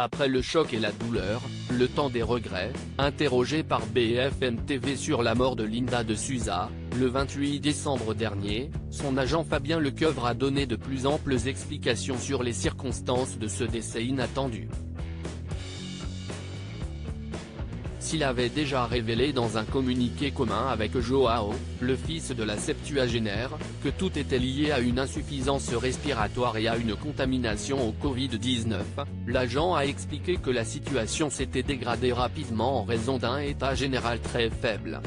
Après le choc et la douleur, le temps des regrets, interrogée par BFM TV sur la mort de Linda de Souza, le 28 décembre dernier, son agent Fabien Lecoeuvre a donné de plus amples explications sur les circonstances de ce décès inattendu. S'il avait déjà révélé dans un communiqué commun avec Joao, le fils de la septuagénaire, que tout était lié à une insuffisance respiratoire et à une contamination au Covid-19, l'agent a expliqué que la situation s'était dégradée rapidement en raison d'un état général très faible.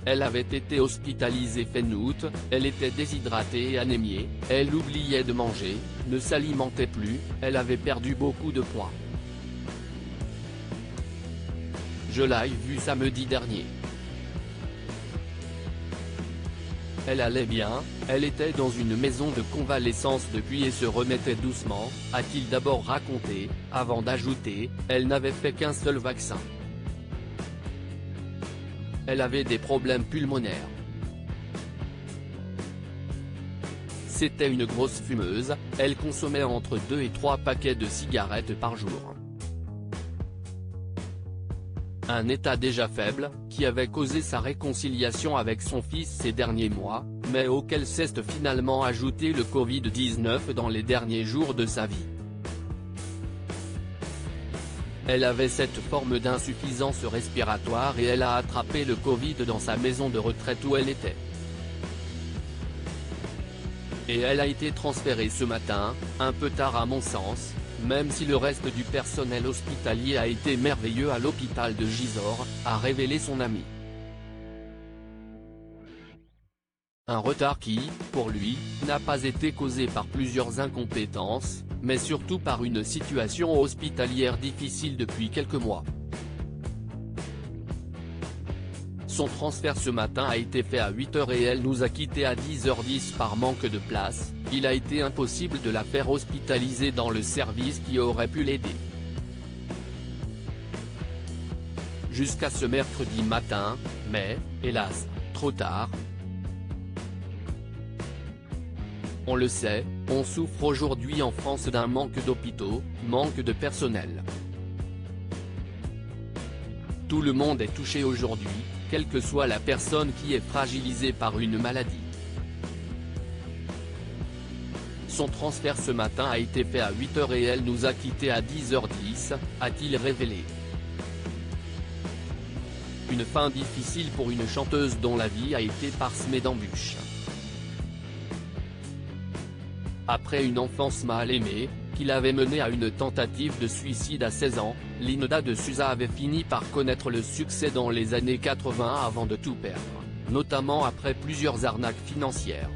Elle avait été hospitalisée fin août, elle était déshydratée et anémiée, elle oubliait de manger, ne s'alimentait plus, elle avait perdu beaucoup de poids. Je l'ai vue samedi dernier. Elle allait bien, elle était dans une maison de convalescence depuis et se remettait doucement, a-t-il d'abord raconté, avant d'ajouter, elle n'avait fait qu'un seul vaccin. Elle avait des problèmes pulmonaires. C'était une grosse fumeuse, elle consommait entre 2 et 3 paquets de cigarettes par jour. Un état déjà faible, qui avait causé sa réconciliation avec son fils ces derniers mois, mais auquel s'est finalement ajouté le Covid-19 dans les derniers jours de sa vie. Elle avait cette forme d'insuffisance respiratoire et elle a attrapé le Covid dans sa maison de retraite où elle était. Et elle a été transférée ce matin, un peu tard à mon sens, même si le reste du personnel hospitalier a été merveilleux à l'hôpital de Gisors, a révélé son ami. Un retard qui, pour lui, n'a pas été causé par plusieurs incompétences, mais surtout par une situation hospitalière difficile depuis quelques mois. Son transfert ce matin a été fait à 8h et elle nous a quittés à 10h10 par manque de place, il a été impossible de la faire hospitaliser dans le service qui aurait pu l'aider. Jusqu'à ce mercredi matin, mais, hélas, trop tard. On le sait, on souffre aujourd'hui en France d'un manque d'hôpitaux, manque de personnel. Tout le monde est touché aujourd'hui, quelle que soit la personne qui est fragilisée par une maladie. Son transfert ce matin a été fait à 8h et elle nous a quittés à 10h10, a-t-il révélé. Une fin difficile pour une chanteuse dont la vie a été parsemée d'embûches. Après une enfance mal aimée, qui l'avait menée à une tentative de suicide à 16 ans, Linda de Souza avait fini par connaître le succès dans les années 80 avant de tout perdre, notamment après plusieurs arnaques financières.